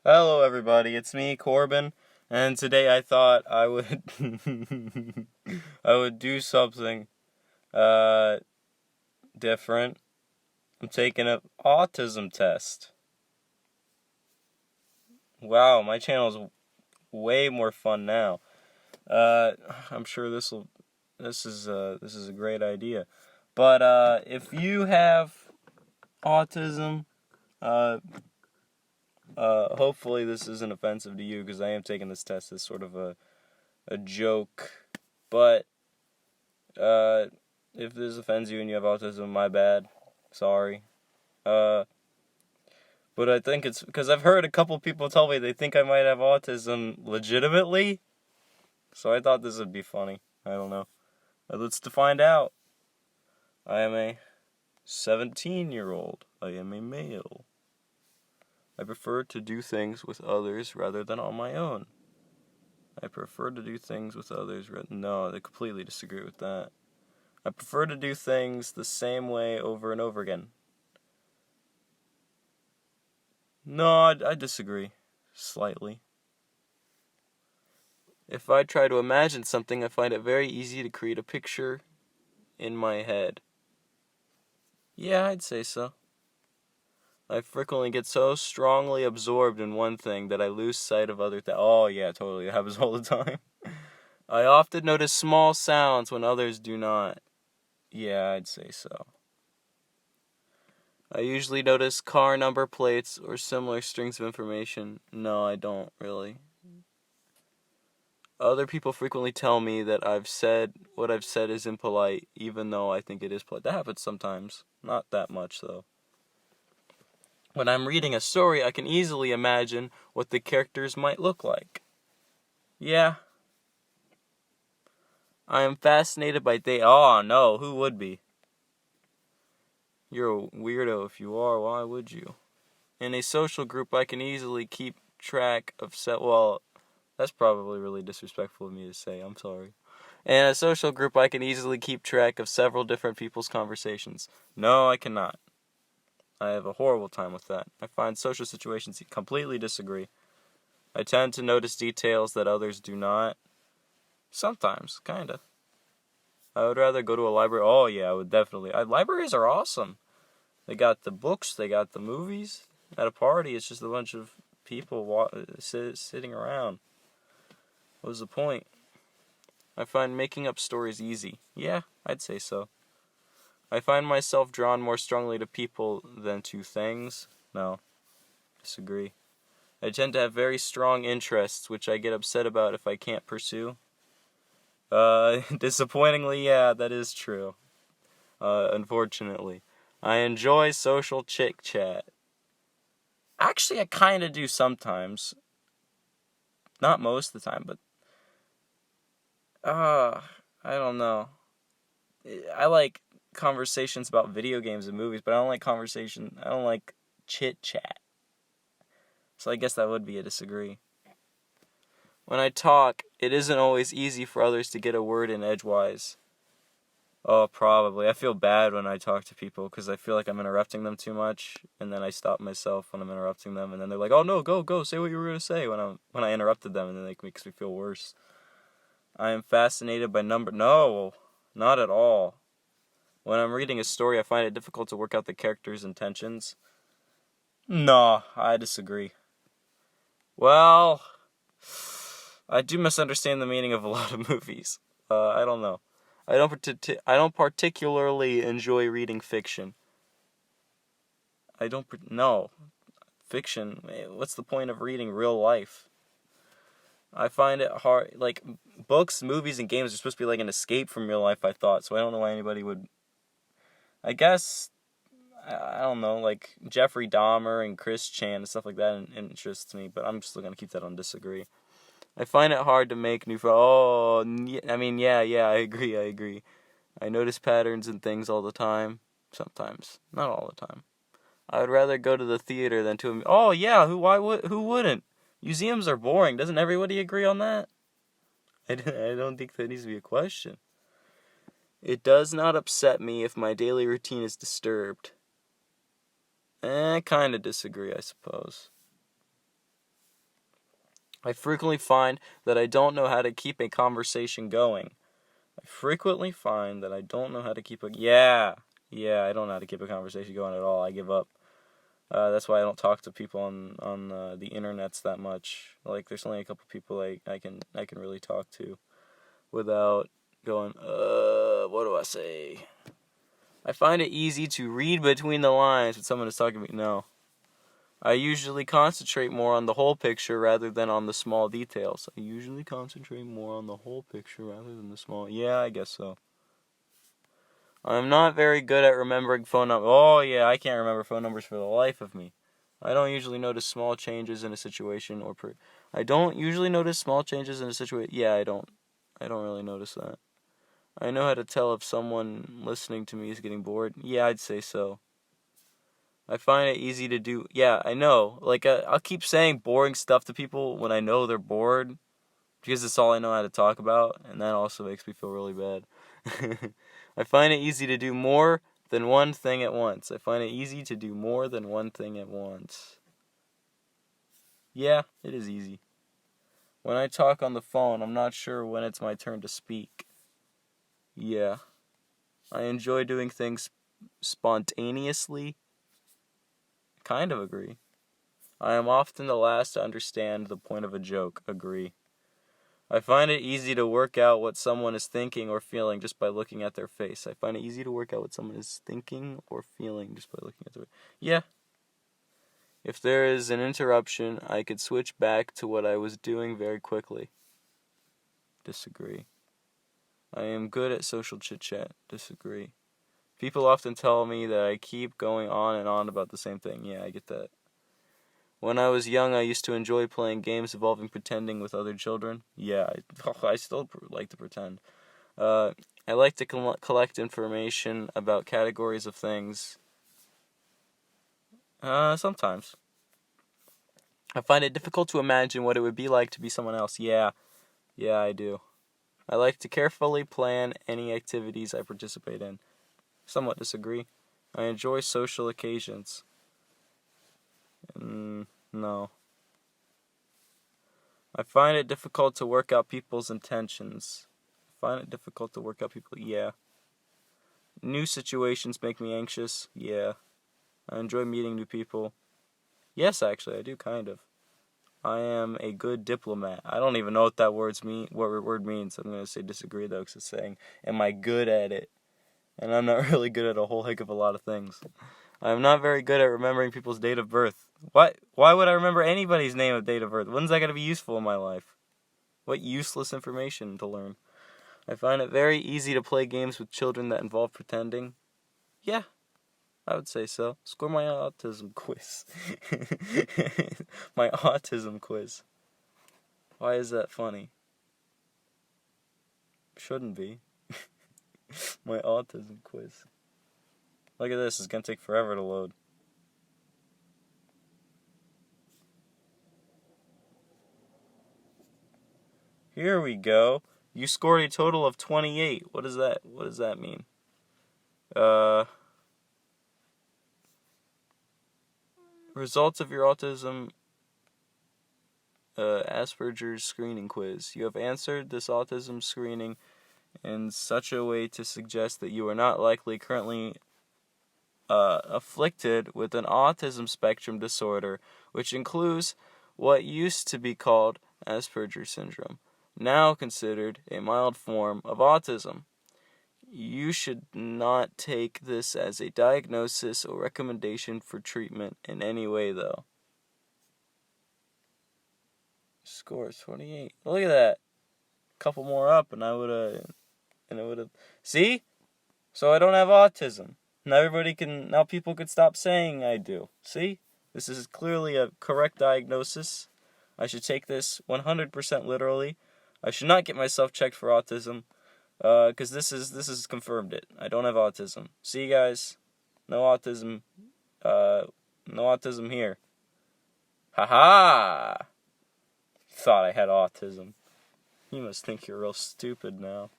Hello everybody, it's me, Corbin, and today I thought I would I would do something uh different. I'm taking an autism test. Wow, my channel's way more fun now. I'm sure this is a great idea. But if you have autism, uh hopefully this isn't offensive to you because I am taking this test as sort of a joke. But Uh, if this offends you and you have autism, my bad. Sorry. Uh, but I think it's because I've heard a couple people tell me they think I might have autism legitimately. So I thought this would be funny. I don't know. Let's find out. I am a 17-year-old. I am a male. I prefer to do things with others rather than on my own. I prefer to do things with others. No, I completely disagree with that. I prefer to do things the same way over and over again. No, I disagree. Slightly. If I try to imagine something, I find it very easy to create a picture in my head. Yeah, I'd say so. I frequently get so strongly absorbed in one thing that I lose sight of other things. Oh, yeah, totally. It happens all the time. I often notice small sounds when others do not. Yeah, I'd say so. I usually notice car number plates or similar strings of information. No, I don't really. Other people frequently tell me that what I've said is impolite, even though I think it is polite. That happens sometimes. Not that much, though. When I'm reading a story, I can easily imagine what the characters might look like. Yeah. I am fascinated by Oh, no, who would be? You're a weirdo if you are. Why would you? In a social group, I can easily keep track of Well, that's probably really disrespectful of me to say. I'm sorry. In a social group, I can easily keep track of several different people's conversations. No, I cannot. I have a horrible time with that. I find social situations completely disagree. I tend to notice details that others do not. Sometimes, kinda. I would rather go to a library. Oh, yeah, I would definitely. Libraries are awesome. They got the books, they got the movies. At a party, it's just a bunch of people sitting around. What was the point? I find making up stories easy. Yeah, I'd say so. I find myself drawn more strongly to people than to things. No, disagree. I tend to have very strong interests, which I get upset about if I can't pursue. Disappointingly, yeah, that is true. Unfortunately. I enjoy social chit chat. Actually, I kind of do sometimes. Not most of the time, but I don't know. I like conversations about video games and movies, but I don't like chit chat. So I guess that would be a disagree. When I talk, it isn't always easy for others to get a word in edgewise. Oh, probably. I feel bad when I talk to people because I feel like I'm interrupting them too much, and then I stop myself when I'm interrupting them, and then they're like, "Oh no, go, say what you were gonna say," when I interrupted them, and then it makes me feel worse. I am fascinated by number. No, not at all. When I'm reading a story, I find it difficult to work out the characters' intentions. No, I disagree. Well, I do misunderstand the meaning of a lot of movies. I don't know. I don't particularly enjoy reading fiction. No. Fiction. What's the point of reading real life? I find it hard. Like, books, movies, and games are supposed to be like an escape from real life, I thought. So I don't know why anybody would. I guess. I don't know, like Jeffrey Dahmer and Chris Chan and stuff like that interests me, but I'm still going to keep that on disagree. I find it hard to make new friends. Oh, I mean, yeah, I agree. I notice patterns in things all the time. Sometimes. Not all the time. I would rather go to the theater than to a... Oh, yeah, who wouldn't? Museums are boring. Doesn't everybody agree on that? I don't think that needs to be a question. It does not upset me if my daily routine is disturbed. Kind of disagree, I suppose. I frequently find that I don't know how to keep a conversation going. I frequently find that I don't know how to keep a... Yeah, I don't know how to keep a conversation going at all. I give up. That's why I don't talk to people on the internets that much. Like, there's only a couple people I can really talk to without going, what do I say? I find it easy to read between the lines when someone is talking to me. No. I usually concentrate more on the whole picture rather than on the small details. I usually concentrate more on the whole picture rather than the small... Yeah, I guess so. I'm not very good at remembering phone numbers. Oh, yeah, I can't remember phone numbers for the life of me. I don't usually notice small changes in a situation I don't usually notice small changes in a situation. Yeah, I don't really notice that. I know how to tell if someone listening to me is getting bored. Yeah, I'd say so. I find it easy to do. Yeah, I know. Like, I'll keep saying boring stuff to people when I know they're bored because it's all I know how to talk about, and that also makes me feel really bad. I find it easy to do more than one thing at once. I find it easy to do more than one thing at once. Yeah, it is easy. When I talk on the phone, I'm not sure when it's my turn to speak. Yeah. I enjoy doing things spontaneously. Kind of agree. I am often the last to understand the point of a joke. Agree. I find it easy to work out what someone is thinking or feeling just by looking at their face. I find it easy to work out what someone is thinking or feeling just by looking at their face. Yeah. If there is an interruption, I could switch back to what I was doing very quickly. Disagree. I am good at social chit-chat. Disagree. People often tell me that I keep going on and on about the same thing. Yeah, I get that. When I was young, I used to enjoy playing games involving pretending with other children. Yeah, I still like to pretend. I like to collect information about categories of things. Sometimes. I find it difficult to imagine what it would be like to be someone else. Yeah, I do. I like to carefully plan any activities I participate in. Somewhat disagree. I enjoy social occasions. No. I find it difficult to work out people's intentions. Yeah. New situations make me anxious. Yeah. I enjoy meeting new people. Yes, actually, I do kind of. I am a good diplomat. I don't even know what that word means. I'm going to say disagree, though, because it's saying, am I good at it? And I'm not really good at a whole heck of a lot of things. I'm not very good at remembering people's date of birth. Why would I remember anybody's name of date of birth? When's that going to be useful in my life? What useless information to learn. I find it very easy to play games with children that involve pretending. Yeah, I would say so. Score my autism quiz. My autism quiz. Why is that funny? Shouldn't be. My autism quiz. Look at this, it's gonna take forever to load. Here we go. You scored a total of 28. What does that mean? Results of your autism Asperger's screening quiz. You have answered this autism screening in such a way to suggest that you are not likely currently afflicted with an autism spectrum disorder, which includes what used to be called Asperger's syndrome, now considered a mild form of autism. You should not take this as a diagnosis or recommendation for treatment in any way, though. Score is 28. Look at that. Couple more up, and it would have. See? So I don't have autism. Now people could stop saying I do. See? This is clearly a correct diagnosis. I should take this 100% literally. I should not get myself checked for autism, because this has confirmed it. I don't have autism. See, guys? No autism. No autism here. Ha-ha! Thought I had autism. You must think you're real stupid now.